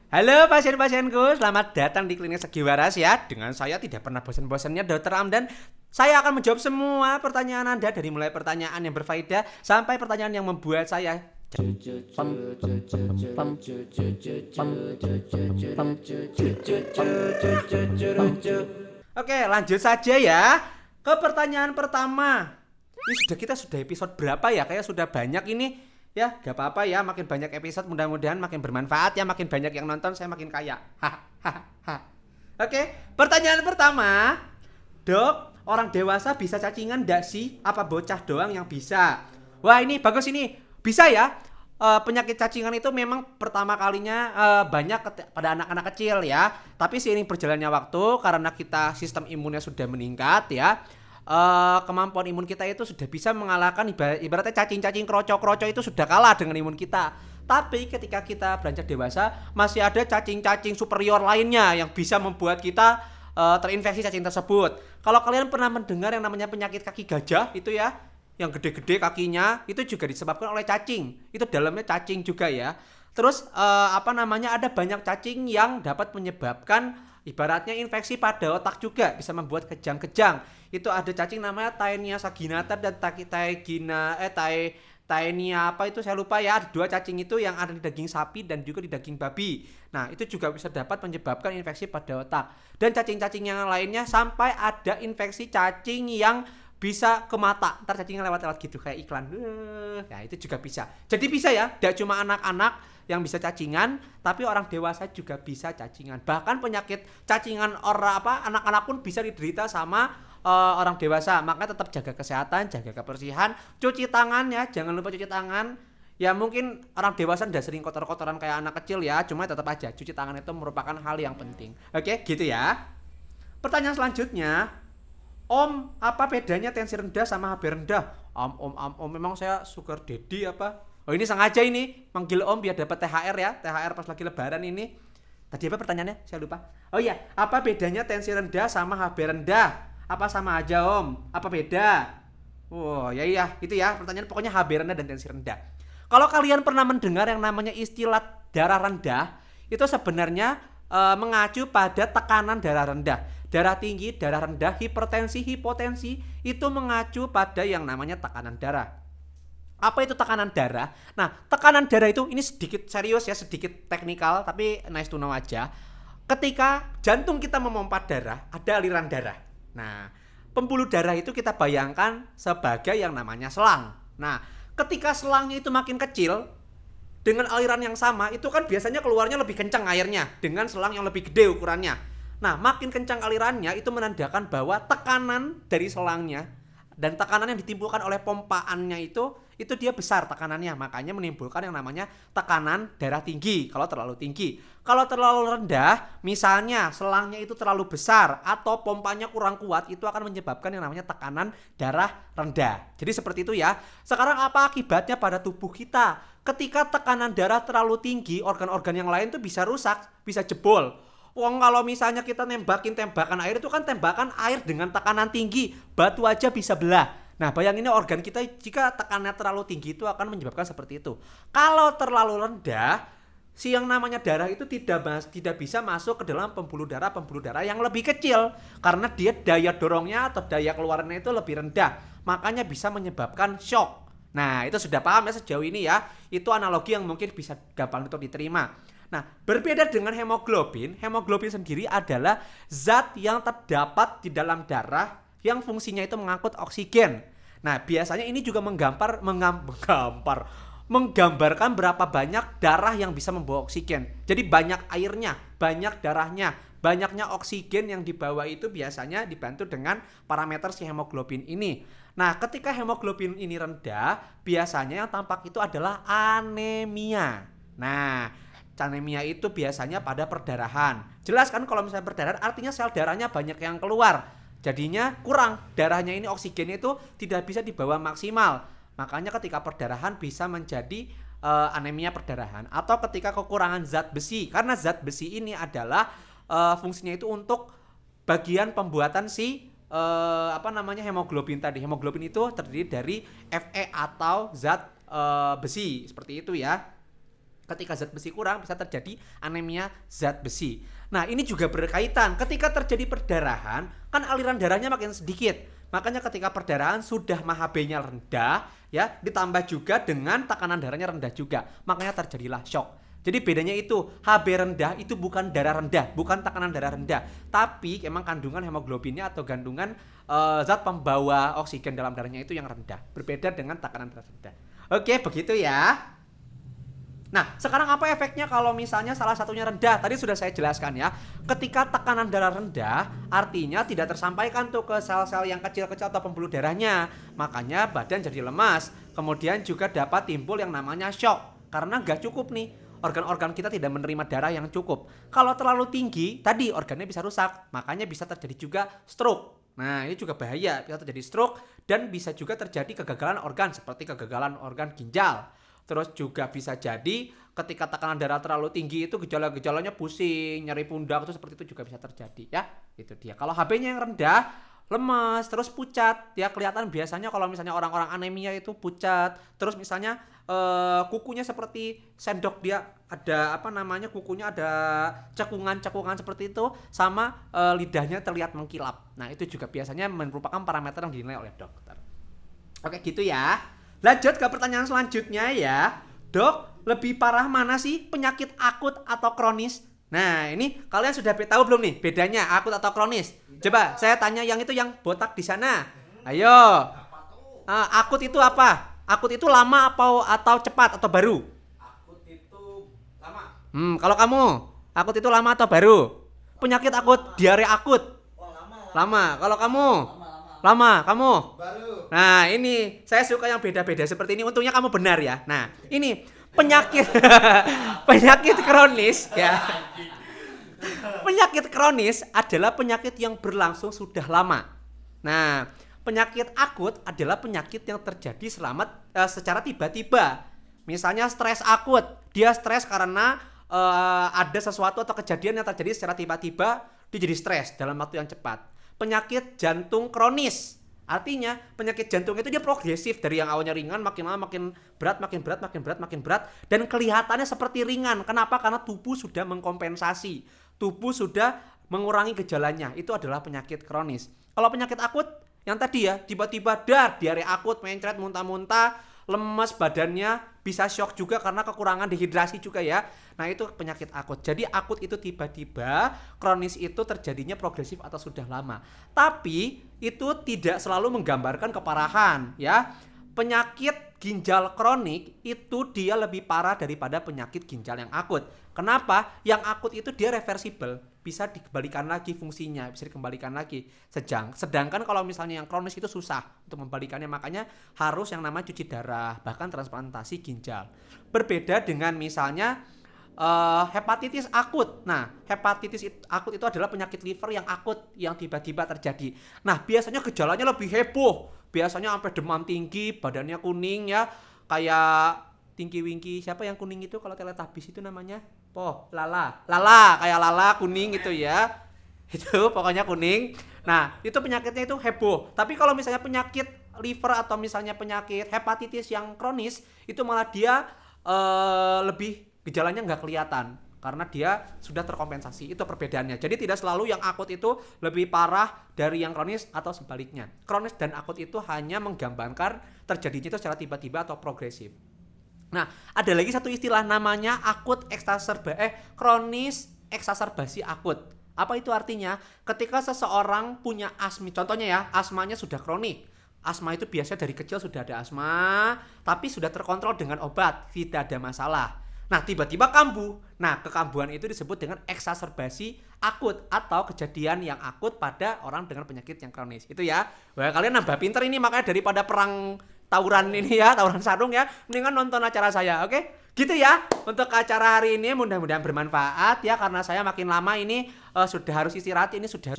Halo pasien-pasienku, selamat datang di Klinik Segi Waras ya. Dengan saya tidak pernah bosan-bosannya Dokter Ramdan. Saya akan menjawab semua pertanyaan Anda dari mulai pertanyaan yang berfaedah sampai pertanyaan yang membuat saya Oke, lanjut saja ya ke pertanyaan pertama. Ini kita sudah episode berapa ya? Kayak sudah banyak ini. Ya, gak apa-apa ya, makin banyak episode mudah-mudahan makin bermanfaat ya, makin banyak yang nonton saya makin kaya. Hahaha. Oke, pertanyaan pertama. Dok, orang dewasa bisa cacingan enggak sih? Apa bocah doang yang bisa? Wah, ini bagus ini. Bisa ya? Penyakit cacingan itu memang pertama kalinya banyak pada anak-anak kecil ya. Tapi seiring berjalannya waktu karena kita sistem imunnya sudah meningkat ya, kemampuan imun kita itu sudah bisa mengalahkan ibaratnya cacing-cacing kroco-kroco itu sudah kalah dengan imun kita. Tapi ketika kita beranjak dewasa masih ada cacing-cacing superior lainnya yang bisa membuat kita terinfeksi cacing tersebut. Kalau kalian pernah mendengar yang namanya penyakit kaki gajah itu ya, yang gede-gede kakinya itu juga disebabkan oleh cacing. Itu dalamnya cacing juga ya. Terus ada banyak cacing yang dapat menyebabkan ibaratnya infeksi pada otak juga, bisa membuat kejang-kejang. Itu ada cacing namanya Taenia saginata dan Taenia apa itu saya lupa ya. Ada dua cacing itu yang ada di daging sapi dan juga di daging babi. Nah, itu juga bisa dapat menyebabkan infeksi pada otak. Dan cacing-cacing yang lainnya sampai ada infeksi cacing yang bisa ke mata, ntar cacingnya lewat-lewat gitu kayak iklan. Ya itu juga bisa. Jadi bisa ya, tidak cuma anak-anak yang bisa cacingan, tapi orang dewasa juga bisa cacingan. Bahkan penyakit cacingan anak-anak pun bisa diderita sama orang dewasa. Maka tetap jaga kesehatan, jaga kebersihan, cuci tangan ya, jangan lupa cuci tangan. Ya mungkin orang dewasa udah sering kotor-kotoran kayak anak kecil ya, cuma tetap aja cuci tangan itu merupakan hal yang penting. Oke, gitu ya. Pertanyaan selanjutnya, Om, apa bedanya tensi rendah sama HB rendah? Om, memang saya sugar daddy apa? Oh ini sengaja ini manggil Om biar dapat THR ya, THR pas lagi Lebaran ini. Tadi apa pertanyaannya? Saya lupa. Oh iya, apa bedanya tensi rendah sama HB rendah? Apa sama aja Om? Apa beda? Oh ya iya, itu ya pertanyaan pokoknya HB rendah dan tensi rendah. Kalau kalian pernah mendengar yang namanya istilah darah rendah, itu sebenarnya mengacu pada tekanan darah rendah. Darah tinggi, darah rendah, hipertensi, hipotensi itu mengacu pada yang namanya tekanan darah. Apa itu tekanan darah? Nah, tekanan darah itu ini sedikit serius ya, sedikit teknikal tapi nice to know aja. Ketika jantung kita memompa darah, ada aliran darah. Nah, pembuluh darah itu kita bayangkan sebagai yang namanya selang. Nah, ketika selangnya itu makin kecil, dengan aliran yang sama itu kan biasanya keluarnya lebih kencang airnya dengan selang yang lebih gede ukurannya. Nah, makin kencang alirannya itu menandakan bahwa tekanan dari selangnya dan tekanan yang ditimbulkan oleh pompaannya itu dia besar tekanannya, makanya menimbulkan yang namanya tekanan darah tinggi kalau terlalu tinggi. Kalau terlalu rendah, misalnya selangnya itu terlalu besar atau pompanya kurang kuat, itu akan menyebabkan yang namanya tekanan darah rendah. Jadi seperti itu ya. Sekarang apa akibatnya pada tubuh kita? Ketika tekanan darah terlalu tinggi, organ-organ yang lain tuh bisa rusak, bisa jebol. Wong kalau misalnya kita nembakin tembakan air itu kan tembakan air dengan tekanan tinggi, batu aja bisa belah. Nah, bayangin organ kita jika tekanannya terlalu tinggi itu akan menyebabkan seperti itu. Kalau terlalu rendah, si yang namanya darah itu tidak bisa masuk ke dalam pembuluh darah yang lebih kecil karena dia daya dorongnya atau daya keluarannya itu lebih rendah. Makanya bisa menyebabkan shock. Nah, itu sudah paham ya sejauh ini ya. Itu analogi yang mungkin bisa gampang untuk diterima. Nah, berbeda dengan hemoglobin, hemoglobin sendiri adalah zat yang terdapat di dalam darah yang fungsinya itu mengangkut oksigen. Nah, biasanya ini juga menggambarkan berapa banyak darah yang bisa membawa oksigen. Jadi banyak airnya, banyak darahnya, banyaknya oksigen yang dibawa itu biasanya dibantu dengan parameter si hemoglobin ini. Nah, ketika hemoglobin ini rendah, biasanya yang tampak itu adalah anemia. Nah, anemia itu biasanya pada perdarahan. Jelas kan kalau misalnya perdarahan artinya sel darahnya banyak yang keluar. Jadinya kurang. Darahnya ini oksigennya itu tidak bisa dibawa maksimal. Makanya ketika perdarahan bisa menjadi anemia perdarahan atau ketika kekurangan zat besi. Karena zat besi ini adalah fungsinya itu untuk bagian pembuatan si hemoglobin tadi. Hemoglobin itu terdiri dari Fe atau zat besi seperti itu ya. Ketika zat besi kurang bisa terjadi anemia zat besi. Nah, ini juga berkaitan. Ketika terjadi perdarahan, kan aliran darahnya makin sedikit. Makanya ketika perdarahan sudah MAH-B-nya rendah, ya, ditambah juga dengan tekanan darahnya rendah juga. Makanya terjadilah shock. Jadi bedanya itu, HB rendah itu bukan darah rendah, bukan tekanan darah rendah, tapi emang kandungan hemoglobinnya atau kandungan zat pembawa oksigen dalam darahnya itu yang rendah. Berbeda dengan tekanan darah rendah. Oke, begitu ya. Nah, sekarang apa efeknya kalau misalnya salah satunya rendah? Tadi sudah saya jelaskan ya. Ketika tekanan darah rendah, artinya tidak tersampaikan tuh ke sel-sel yang kecil-kecil atau pembuluh darahnya. Makanya badan jadi lemas. Kemudian juga dapat timbul yang namanya shock. Karena nggak cukup nih. Organ-organ kita tidak menerima darah yang cukup. Kalau terlalu tinggi, tadi organnya bisa rusak. Makanya bisa terjadi juga stroke. Nah, ini juga bahaya. Bisa terjadi stroke dan bisa juga terjadi kegagalan organ seperti kegagalan organ ginjal. Terus juga bisa jadi ketika tekanan darah terlalu tinggi itu gejala-gejalanya pusing, nyeri pundak itu seperti itu juga bisa terjadi ya. Itu dia. Kalau HB-nya yang rendah, lemas, terus pucat, ya kelihatan biasanya kalau misalnya orang-orang anemia itu pucat. Terus misalnya kukunya seperti sendok, dia ada apa namanya, kukunya ada cekungan-cekungan seperti itu, sama lidahnya terlihat mengkilap. Nah, itu juga biasanya merupakan parameter yang dinilai oleh dokter. Oke, gitu ya. Lanjut ke pertanyaan selanjutnya ya. Dok, lebih parah mana sih, penyakit akut atau kronis? Nah, ini kalian sudah tahu belum nih bedanya akut atau kronis? Coba saya tanya yang itu, yang botak di sana. Ayo. Akut itu apa? Akut itu lama atau cepat atau baru? Akut itu lama. Kalau kamu, akut itu lama atau baru? Penyakit akut, diare akut. Oh, lama. Lama. Kalau kamu? Lama. Lama. Kamu? Baru. Nah, ini saya suka yang beda-beda seperti ini. Untungnya kamu benar ya. Nah, ini penyakit penyakit kronis ya. Penyakit kronis adalah penyakit yang berlangsung sudah lama. Nah, penyakit akut adalah penyakit yang terjadi secara tiba-tiba. Misalnya stres akut. Dia stres karena ada sesuatu atau kejadian yang terjadi secara tiba-tiba, dia jadi stres dalam waktu yang cepat. Penyakit jantung kronis. Artinya penyakit jantung itu dia progresif, dari yang awalnya ringan makin lama makin berat, dan kelihatannya seperti ringan. Kenapa? Karena tubuh sudah mengkompensasi, tubuh sudah mengurangi gejalanya. Itu adalah penyakit kronis. Kalau penyakit akut yang tadi ya, tiba-tiba diare akut, mencret, muntah-muntah, lemas badannya, bisa shock juga karena kekurangan dehidrasi juga ya. Nah, itu penyakit akut. Jadi akut itu tiba-tiba, kronis itu terjadinya progresif atau sudah lama. Tapi itu tidak selalu menggambarkan keparahan ya. Penyakit ginjal kronik itu dia lebih parah daripada penyakit ginjal yang akut. Kenapa? Yang akut itu dia reversible, bisa dikembalikan lagi fungsinya, bisa dikembalikan lagi. Sedangkan kalau misalnya yang kronis itu susah untuk membalikannya, makanya harus yang namanya cuci darah, bahkan transplantasi ginjal. Berbeda dengan misalnya hepatitis akut. Nah, hepatitis akut itu adalah penyakit liver yang akut, yang tiba-tiba terjadi. Nah, biasanya gejalanya lebih heboh. Biasanya sampai demam tinggi, badannya kuning ya, kayak Tinky Winky. Siapa yang kuning itu kalau Teletubbies itu namanya? Lala, kayak lala kuning gitu ya. Itu pokoknya kuning. Nah, itu penyakitnya itu heboh. Tapi kalau misalnya penyakit liver atau misalnya penyakit hepatitis yang kronis, itu malah dia lebih gejalanya nggak kelihatan karena dia sudah terkompensasi. Itu perbedaannya. Jadi tidak selalu yang akut itu lebih parah dari yang kronis atau sebaliknya. Kronis dan akut itu hanya menggambarkan terjadinya itu secara tiba-tiba atau progresif. Nah, ada lagi satu istilah namanya kronis eksaserbasi akut. Apa itu artinya? Ketika seseorang punya asma, contohnya ya, asmanya sudah kronik. Asma itu biasanya dari kecil sudah ada asma, tapi sudah terkontrol dengan obat, tidak ada masalah. Nah, tiba-tiba kambuh. Nah, kekambuhan itu disebut dengan eksaserbasi akut atau kejadian yang akut pada orang dengan penyakit yang kronis. Itu ya. Wah, kalian nambah pinter ini, makanya daripada perang tawuran ini ya, tawuran sarung ya, mendingan nonton acara saya. Oke? Gitu ya. Untuk acara hari ini mudah-mudahan bermanfaat ya, karena saya makin lama ini sudah harus istirahat, ini sudah